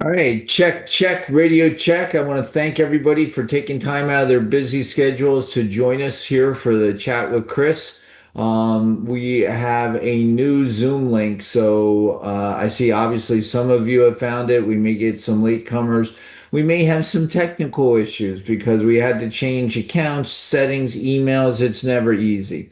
All right, check, radio check. I want to thank everybody for taking time out of their busy schedules to join us here for the chat with Chris. We have a new Zoom link, so I see obviously some of you have found it. We may get some latecomers. We may have some technical issues because we had to change accounts, settings, emails. It's never easy.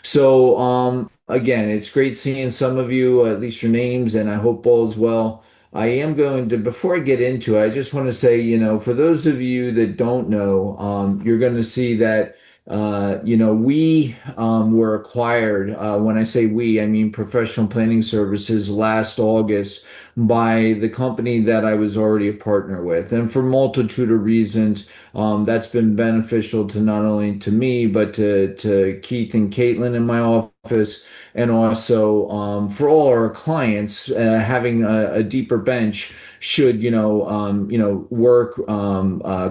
So again, it's great seeing some of you, at least your names, and I hope all is well. I am going to, before I get into it, I just want to say, for those of you that don't know, you're going to see that, we were acquired. When I say we, I mean Professional Planning Services last August by the company that I was already a partner with. And for multitude of reasons, that's been beneficial to not only to me, but to Keith and Caitlin in my office and also for all our clients, having a deeper bench should work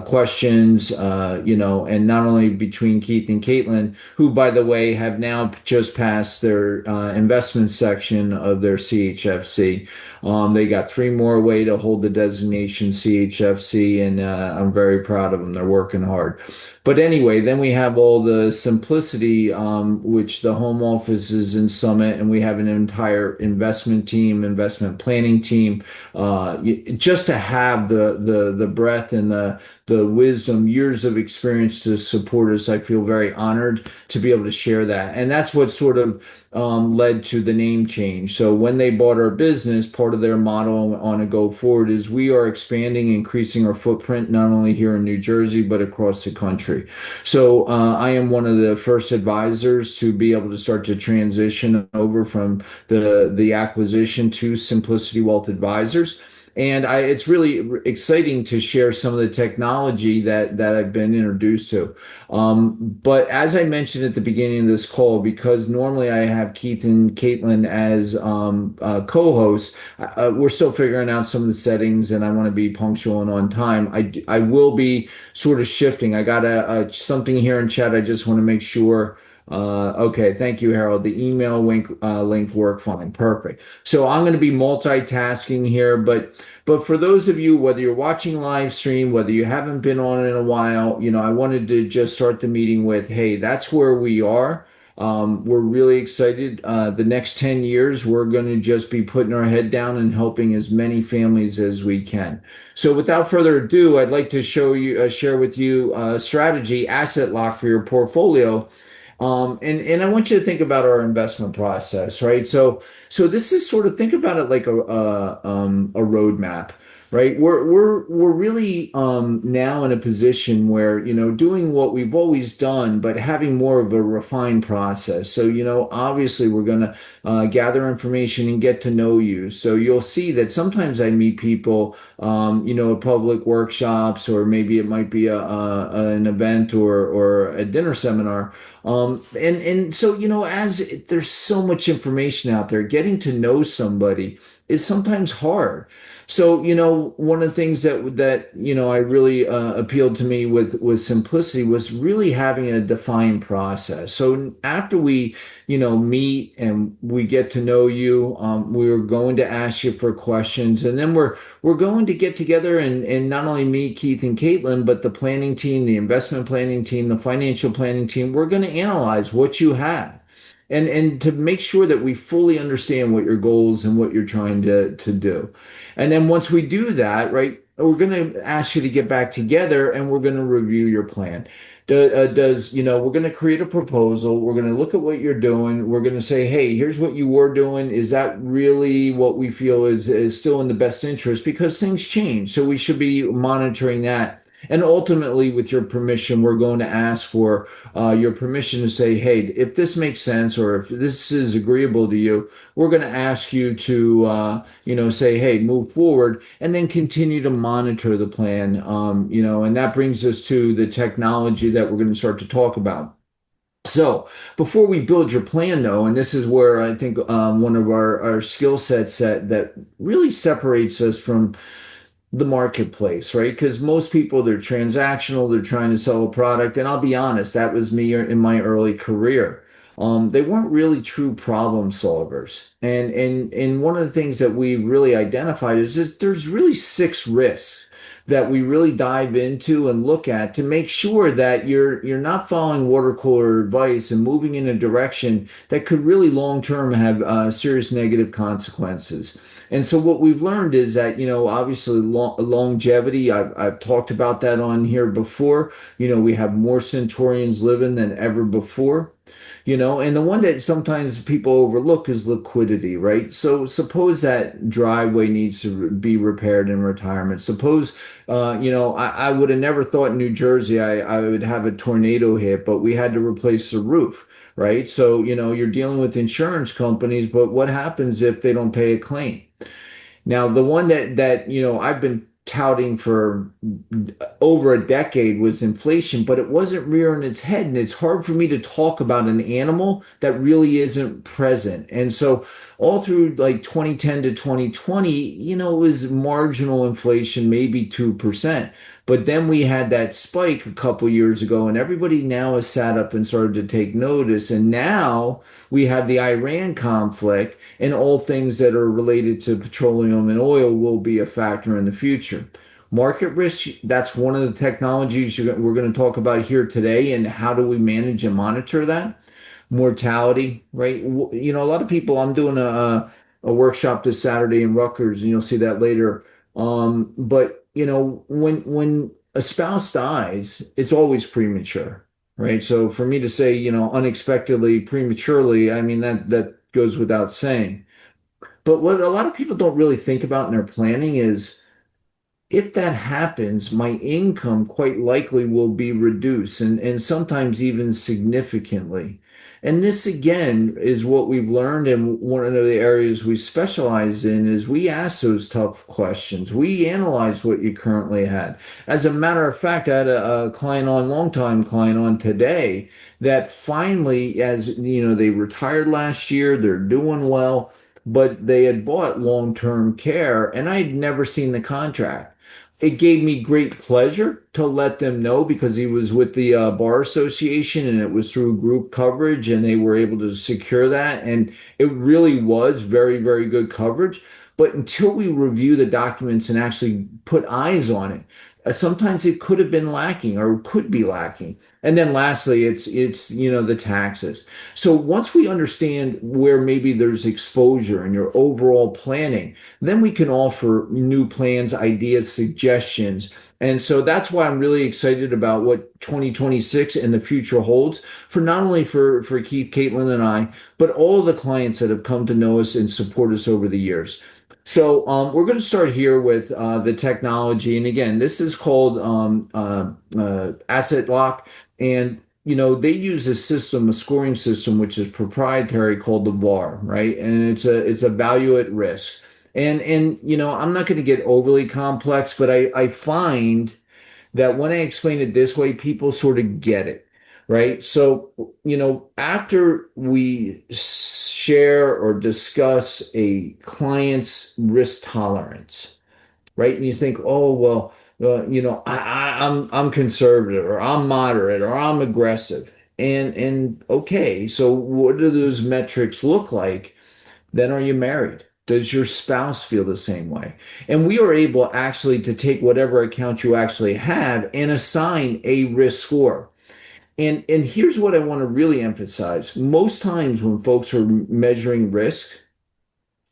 questions, and not only between Keith and Caitlin, who by the way have now just passed their investment section of their CHFC. They got three more away to hold the designation CHFC, and I'm very proud of them. They're working hard. But anyway, then we have all the simplicity, which the home office is in Summit, and we have an entire investment team, investment planning team, just to have the breadth and the wisdom, years of experience to support us. I feel very honored to be able to share that, and that's what sort of led to the name change. So when they bought our business, part of their model on a go forward is we are expanding, increasing our footprint, not only here in New Jersey, but across the country. So I am one of the first advisors to be able to start to transition over from the acquisition to Simplicity Wealth Advisors. And it's really exciting to share some of the technology that I've been introduced to. But as I mentioned at the beginning of this call, because normally I have Keith and Caitlin as co-hosts, we're still figuring out some of the settings, and I want to be punctual and on time. I will be sort of shifting. I got something here in chat. I just want to make sure. Okay, thank you, Harold. The email link worked fine. Perfect. So I'm going to be multitasking here, but for those of you, whether you're watching live stream, whether you haven't been on in a while, I wanted to just start the meeting with, hey, that's where we are. We're really excited. The next 10 years, we're going to just be putting our head down and helping as many families as we can. So without further ado, I'd like to share with you a strategy, AssetLock for your portfolio. And I want you to think about our investment process, right? So this is sort of think about it like a roadmap, right? We're really now in a position where doing what we've always done, but having more of a refined process. So obviously we're going to gather information and get to know you. So you'll see that sometimes I meet people, at public workshops, or maybe it might be an event or a dinner seminar. And so, as there's so much information out there, getting to know somebody is sometimes hard. So, one of the things that I really appealed to me with simplicity was really having a defined process. So after we, meet and we get to know you, we're going to ask you for questions, and then we're going to get together and not only me, Keith and Caitlin, but the planning team, the investment planning team, the financial planning team. We're going to analyze what you have and to make sure that we fully understand what your goals and what you're trying to do. And then once we do that, right, we're going to ask you to get back together and we're going to review your plan. We're going to create a proposal. We're going to look at what you're doing. We're going to say, hey, here's what you were doing. Is that really what we feel is still in the best interest? Because things change. So we should be monitoring that. And ultimately, with your permission, we're going to ask for your permission to say, hey, if this makes sense or if this is agreeable to you, we're going to ask you to, say, hey, move forward and then continue to monitor the plan. And that brings us to the technology that we're going to start to talk about. So before we build your plan, though, and this is where I think one of our skill sets that really separates us from the marketplace, right? Because most people, they're transactional, they're trying to sell a product. And I'll be honest, that was me in my early career. they weren't really true problem solvers. And one of the things that we really identified is that there's really six risks that we really dive into and look at to make sure that you're not following water cooler advice and moving in a direction that could really long term have serious negative consequences. And so what we've learned is that, obviously longevity, I've talked about that on here before. We have more centurions living than ever before. And the one that sometimes people overlook is liquidity, right? So suppose that driveway needs to be repaired in retirement. Suppose, I would have never thought in New Jersey I would have a tornado hit, but we had to replace the roof, right? So, you're dealing with insurance companies, but what happens if they don't pay a claim? Now, the one that I've been touting for over a decade was inflation, but it wasn't rearing its head. And it's hard for me to talk about an animal that really isn't present. And so all through like 2010 to 2020, it was marginal inflation, maybe 2%. But then we had that spike a couple years ago, and everybody now has sat up and started to take notice. And now we have the Iran conflict, and all things that are related to petroleum and oil will be a factor in the future. Market risk, that's one of the technologies we're going to talk about here today. And how do we manage and monitor that? Mortality, right? A lot of people, I'm doing a workshop this Saturday in Rutgers, and you'll see that later. But when a spouse dies, it's always premature, right? So for me to say, unexpectedly, prematurely, I mean, that goes without saying. But what a lot of people don't really think about in their planning is, if that happens, my income quite likely will be reduced and sometimes even significantly. And this again is what we've learned, and one of the areas we specialize in is we ask those tough questions. We analyze what you currently had. As a matter of fact, I had a client on, longtime client on today, that finally, as they retired last year, they're doing well, but they had bought long-term care, and I'd never seen the contract. It gave me great pleasure to let them know, because he was with the bar association and it was through group coverage, and they were able to secure that. And it really was very, very good coverage. But until we review the documents and actually put eyes on it, sometimes it could have been lacking or could be lacking. And then lastly, it's the taxes. So once we understand where maybe there's exposure in your overall planning, then we can offer new plans, ideas, suggestions. And so that's why I'm really excited about what 2026 and the future holds, for not only for Keith, Caitlin, and I, but all the clients that have come to know us and support us over the years. So we're going to start here with the technology. And again, this is called AssetLock. And they use a system, a scoring system, which is proprietary, called the VAR, right? And it's a value at risk. And I'm not going to get overly complex, but I find that when I explain it this way, people sort of get it, right? So, after we share or discuss a client's risk tolerance, right? And you think, oh, well, I'm conservative, or I'm moderate, or I'm aggressive. And okay, so what do those metrics look like? Then are you married? Does your spouse feel the same way? And we are able actually to take whatever account you actually have and assign a risk score. And here's what I want to really emphasize. Most times when folks are measuring risk,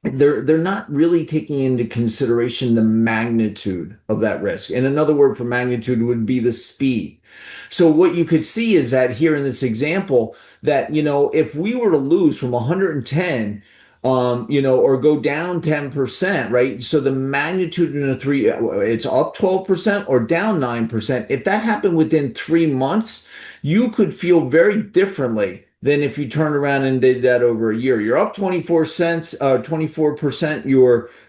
they're not really taking into consideration the magnitude of that risk. And another word for magnitude would be the speed. So what you could see is that here in this example, that if we were to lose from 110, or go down 10%, right? So the magnitude in a three, it's up 12% or down 9%. If that happened within 3 months, you could feel very differently than if you turned around and did that over a year. You're up 24 cents, 24%.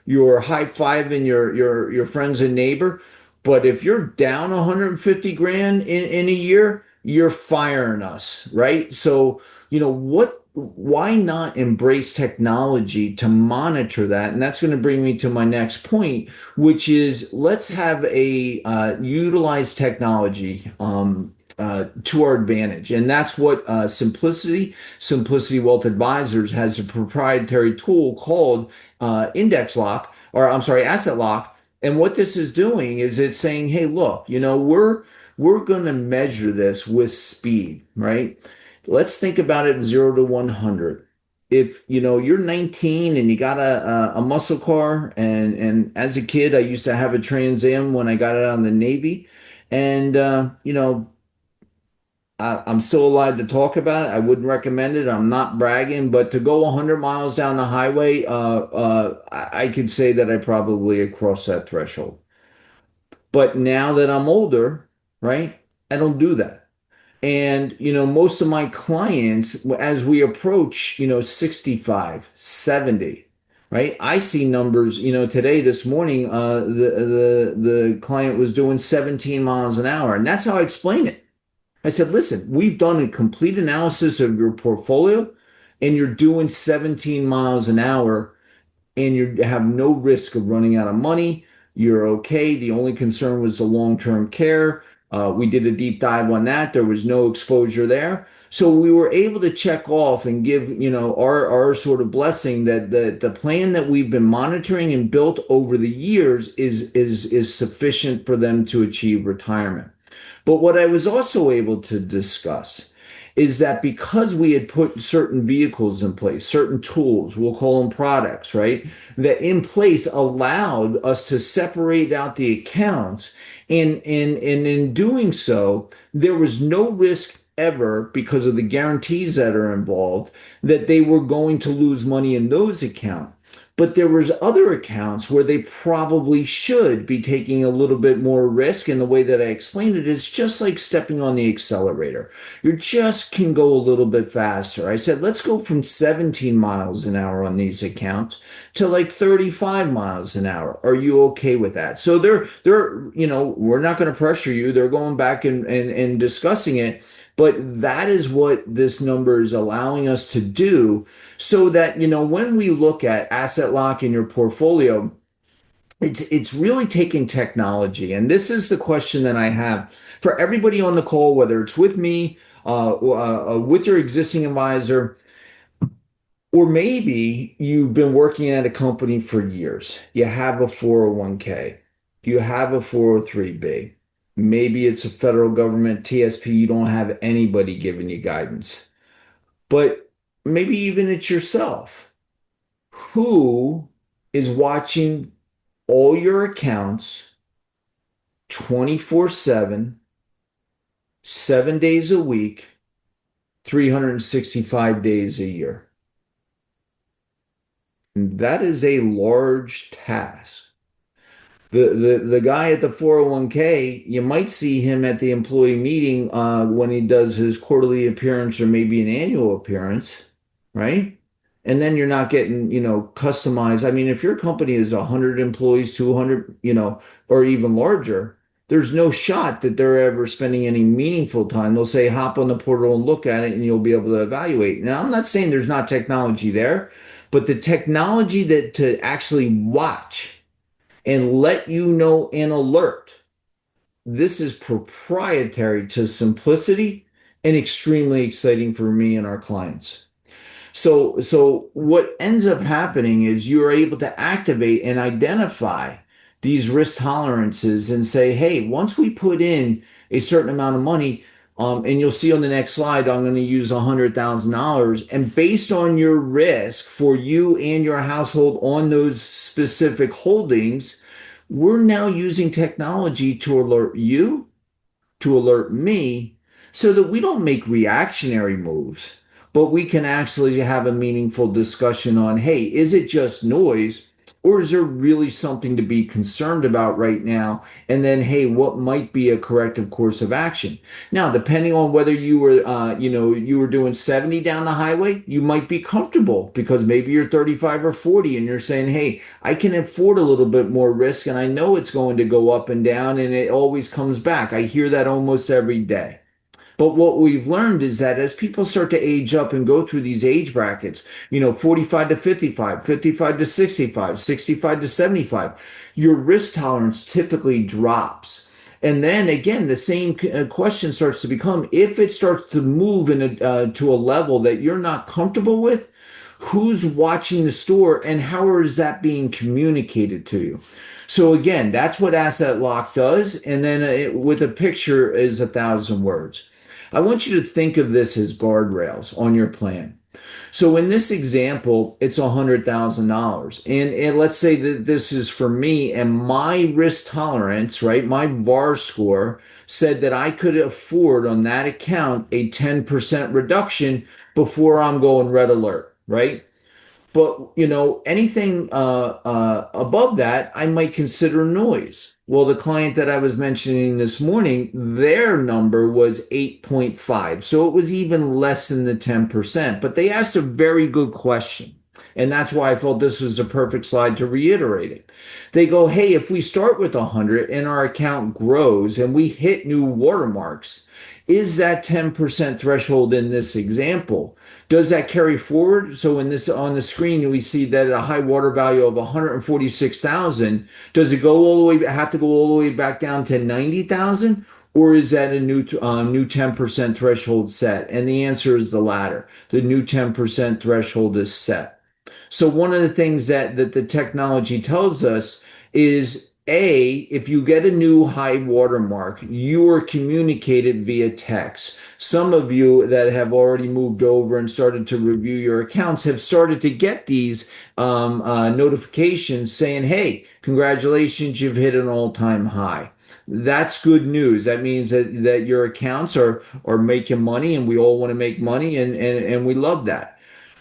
You're high-fiving your friends and neighbor. But if you're down 150 grand in a year, you're firing us, right? So, why not embrace technology to monitor that? And that's going to bring me to my next point, which is, let's have a utilize technology to our advantage. And that's what Simplicity Wealth Advisors has a proprietary tool called Index Lock, or I'm sorry, Asset Lock. And what this is doing is it's saying, hey, look, we're going to measure this with speed, right? Let's think about it 0 to 100. If you're 19 and you got a muscle car, and as a kid I used to have a Trans Am when I got out of the Navy, and I'm still alive to talk about it. I wouldn't recommend it. I'm not bragging, but to go 100 miles down the highway, I could say that I probably have crossed that threshold. But now that I'm older, right, I don't do that. And, most of my clients, as we approach, 65, 70, right? I see numbers, today, this morning, the client was doing 17 miles an hour. And that's how I explain it. I said, listen, we've done a complete analysis of your portfolio and you're doing 17 miles an hour and you have no risk of running out of money. You're okay. The only concern was the long-term care. We did a deep dive on that. There was no exposure there. So we were able to check off and give, our sort of blessing that the plan that we've been monitoring and built over the years is sufficient for them to achieve retirement. But what I was also able to discuss is that because we had put certain vehicles in place, certain tools, we'll call them products, right? That in place allowed us to separate out the accounts. And in doing so, there was no risk ever, because of the guarantees that are involved, that they were going to lose money in those accounts. But there was other accounts where they probably should be taking a little bit more risk. And the way that I explained it is just like stepping on the accelerator. You just can go a little bit faster. I said, let's go from 17 miles an hour on these accounts to like 35 miles an hour. Are you okay with that? So we're not going to pressure you. They're going back and discussing it. But that is what this number is allowing us to do, so that, when we look at asset lock in your portfolio, it's really taking technology. And this is the question that I have for everybody on the call, whether it's with me, with your existing advisor, or maybe you've been working at a company for years. You have a 401k, you have a 403b. Maybe it's a federal government TSP. You don't have anybody giving you guidance. But maybe even it's yourself. Who is watching all your accounts 24/7, 7 days a week, 365 days a year? And that is a large task. The guy at the 401k, you might see him at the employee meeting when he does his quarterly appearance or maybe an annual appearance, right? And then you're not getting, customized. I mean, if your company is 100 employees, 200, or even larger, there's no shot that they're ever spending any meaningful time. They'll say, hop on the portal and look at it, and you'll be able to evaluate. Now, I'm not saying there's not technology there, but the technology that to actually watch and let you know and alert. This is proprietary to Simplicity and extremely exciting for me and our clients. So what ends up happening is you're able to activate and identify these risk tolerances and say, hey, once we put in a certain amount of money, and you'll see on the next slide, I'm going to use $100,000. And based on your risk for you and your household on those specific holdings, we're now using technology to alert you, to alert me, so that we don't make reactionary moves, but we can actually have a meaningful discussion on, hey, is it just noise? Or is there really something to be concerned about right now? And then, hey, what might be a corrective course of action? Now, depending on whether you were doing 70 down the highway, you might be comfortable because maybe you're 35 or 40 and you're saying, hey, I can afford a little bit more risk and I know it's going to go up and down and it always comes back. I hear that almost every day. But what we've learned is that as people start to age up and go through these age brackets, 45 to 55, 55 to 65, 65 to 75, your risk tolerance typically drops. And then again, the same question starts to become, if it starts to move to a level that you're not comfortable with, who's watching the store and how is that being communicated to you? So again, that's what Asset Lock does. And then with a picture is 1,000 words. I want you to think of this as guardrails on your plan. So in this example, it's $100,000. And let's say that this is for me and my risk tolerance, right? My VAR score said that I could afford on that account a 10% reduction before I'm going red alert, right? But anything above that, I might consider noise. Well, the client that I was mentioning this morning, their number was 8.5. So it was even less than the 10%. But they asked a very good question. And that's why I felt this was a perfect slide to reiterate it. They go, hey, if we start with 100 and our account grows and we hit new watermarks, is that 10% threshold in this example? Does that carry forward? So in this on the screen, we see that at a high water value of 146,000, does it go all the way, have to go all the way back down to 90,000? Or is that a new 10% threshold set? And the answer is the latter. The new 10% threshold is set. So one of the things that the technology tells us is if you get a new high watermark, you are communicated via text. Some of you that have already moved over and started to review your accounts have started to get these notifications saying, hey, congratulations, you've hit an all-time high. That's good news. That means that your accounts are making money, and we all want to make money, and we love that.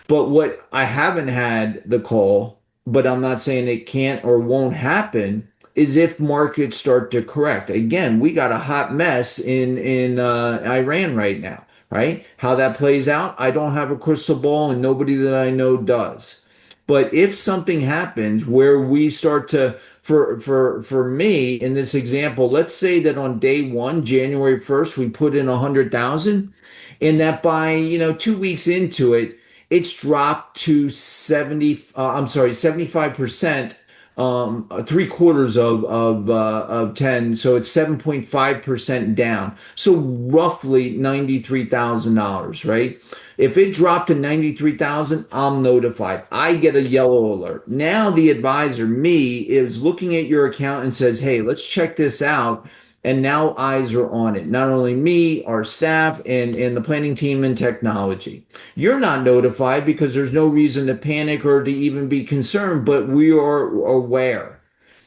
But what I haven't had the call, but I'm not saying it can't or won't happen, is if markets start to correct. Again, we got a hot mess in Iran right now, right? How that plays out, I don't have a crystal ball, and nobody that I know does. But if something happens where we start to, for me in this example, let's say that on day one, January 1st, we put in 100,000, and that by 2 weeks into it, it's dropped to 75%, three quarters of 10. So it's 7.5% down. So roughly $93,000, right? If it dropped to 93,000, I'm notified. I get a yellow alert. Now the advisor, me, is looking at your account and says, hey, let's check this out. And now eyes are on it. Not only me, our staff, and the planning team and technology. You're not notified because there's no reason to panic or to even be concerned, but we are aware.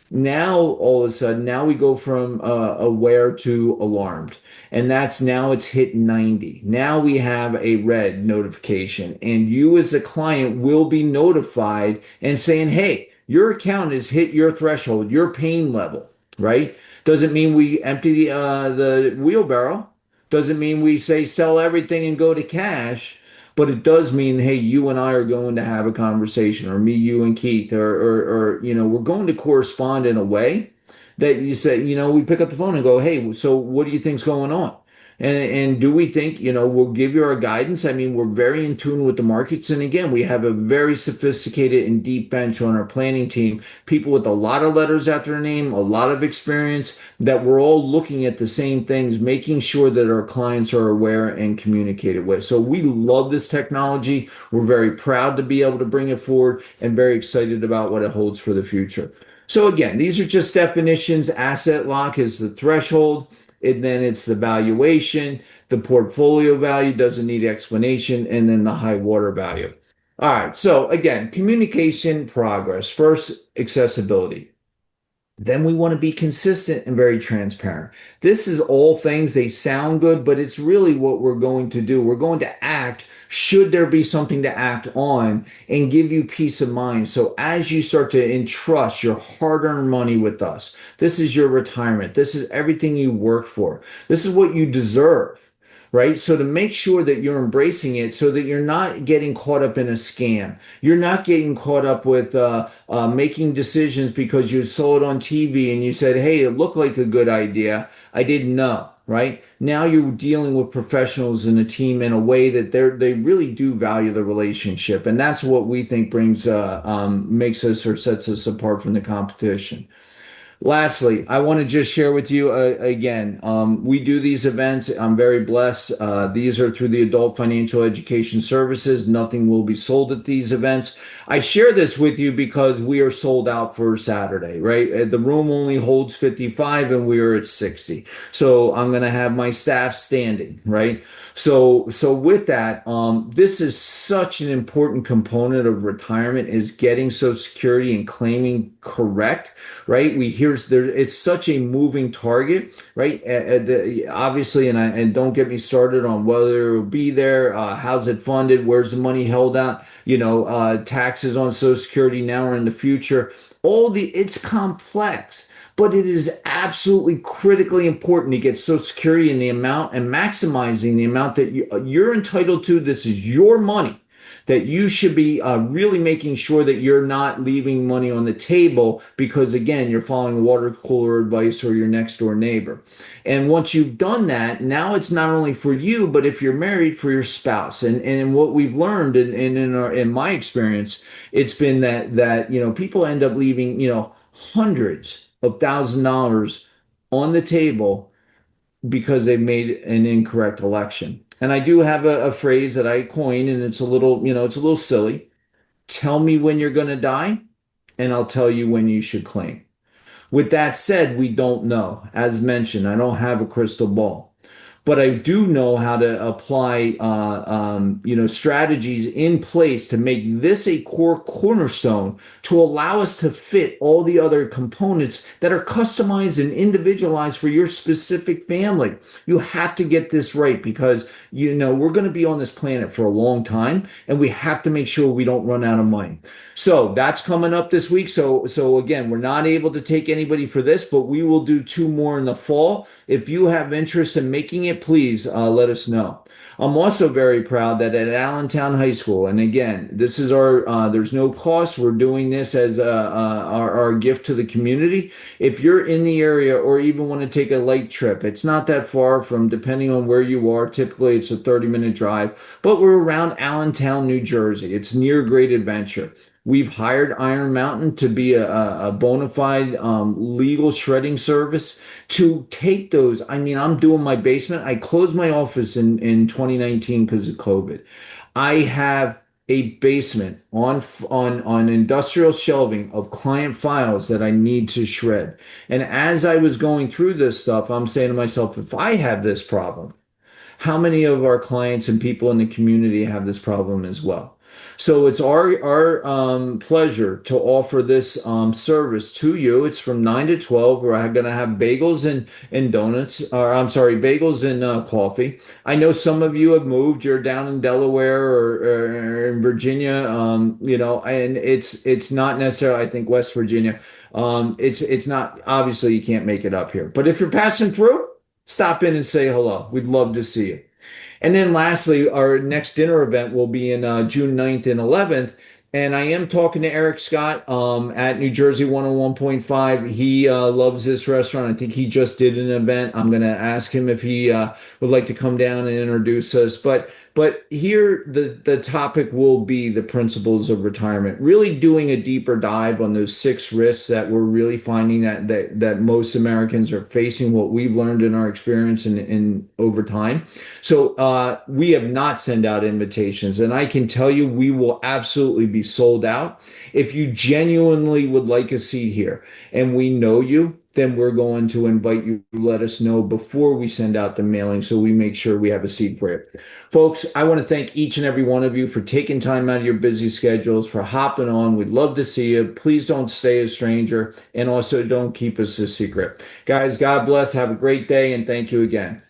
Now, all of a sudden, now we go from aware to alarmed. And that's now it's hit 90. Now we have a red notification. And you as a client will be notified and saying, hey, your account has hit your threshold, your pain level, right? Doesn't mean we empty the wheelbarrow. Doesn't mean we say sell everything and go to cash. But it does mean, hey, you and I are going to have a conversation, or me, you, and Keith, or we're going to correspond in a way that you say, we pick up the phone and go, hey, so what do you think's going on? And do we think, we'll give you our guidance? I mean, we're very in tune with the markets. And again, we have a very sophisticated and deep bench on our planning team, people with a lot of letters after their name, a lot of experience, that we're all looking at the same things, making sure that our clients are aware and communicated with. So we love this technology. We're very proud to be able to bring it forward and very excited about what it holds for the future. So again, these are just definitions. Asset lock is the threshold. And then it's the valuation, the portfolio value doesn't need explanation, and then the high water value. All right. So again, communication progress. First, accessibility. Then we want to be consistent and very transparent. This is all things, they sound good, but it's really what we're going to do. We're going to act should there be something to act on and give you peace of mind. So as you start to entrust your hard-earned money with us, this is your retirement. This is everything you worked for. This is what you deserve. Right? So to make sure that you're embracing it so that you're not getting caught up in a scam. You're not getting caught up with making decisions because you saw it on TV and you said, hey, it looked like a good idea. I didn't know. Right? Now you're dealing with professionals in a team in a way that they really do value the relationship. And that's what we think makes us or sets us apart from the competition. Lastly, I want to just share with you again. We do these events. I'm very blessed. These are through the Adult Financial Education Services. Nothing will be sold at these events. I share this with you because we are sold out for Saturday, right? The room only holds 55 and we are at 60. So I'm going to have my staff standing, right? So with that, this is such an important component of retirement is getting Social Security and claiming correct, right? We hear there it's such a moving target, right? Obviously, and don't get me started on whether it will be there, how's it funded, where's the money held out, taxes on Social Security now or in the future. It's complex, but it is absolutely critically important to get Social Security in the amount and maximizing the amount that you're entitled to. This is your money that you should be really making sure that you're not leaving money on the table because, again, you're following water cooler advice or your next door neighbor. And once you've done that, now it's not only for you, but if you're married, for your spouse. And what we've learned in my experience, it's been that people end up leaving hundreds of $1,000s on the table because they've made an incorrect election. And I do have a phrase that I coined, and it's a little silly. Tell me when you're going to die, and I'll tell you when you should claim. With that said, we don't know. As mentioned, I don't have a crystal ball, but I do know how to apply, strategies in place to make this a core cornerstone to allow us to fit all the other components that are customized and individualized for your specific family. You have to get this right because, we're going to be on this planet for a long time and we have to make sure we don't run out of money. So that's coming up this week. So again, we're not able to take anybody for this, but we will do two more in the fall. If you have interest in making it, please let us know. I'm also very proud that at Allentown High School, and again, this is there's no cost. We're doing this as our gift to the community. If you're in the area or even want to take a light trip, it's not that far from, depending on where you are. Typically, it's a 30-minute drive, but we're around Allentown, New Jersey. It's near Great Adventure. We've hired Iron Mountain to be a bona fide legal shredding service to take those. I mean, I'm doing my basement. I closed my office in 2019 because of COVID. I have a basement on industrial shelving of client files that I need to shred. And as I was going through this stuff, I'm saying to myself, if I have this problem, how many of our clients and people in the community have this problem as well? So it's our pleasure to offer this service to you. It's from 9 to 12. We're going to have bagels and donuts, or I'm sorry, bagels and coffee. I know some of you have moved. You're down in Delaware or in Virginia, and it's not necessarily, I think, West Virginia. It's not, obviously you can't make it up here. But if you're passing through, stop in and say hello. We'd love to see you. And then lastly, our next dinner event will be in June 9th and 11th. And I am talking to Eric Scott at New Jersey 101.5. He loves this restaurant. I think he just did an event. I'm going to ask him if he would like to come down and introduce us. But here the topic will be the principles of retirement, really doing a deeper dive on those 6 risks that we're really finding that most Americans are facing, what we've learned in our experience in over time. So we have not sent out invitations, and I can tell you we will absolutely be sold out. If you genuinely would like a seat here and we know you, then we're going to invite you to let us know before we send out the mailing so we make sure we have a seat for you. Folks, I want to thank each and every one of you for taking time out of your busy schedules, for hopping on. We'd love to see you. Please don't stay a stranger, and also don't keep us a secret. Guys, God bless. Have a great day, and thank you again.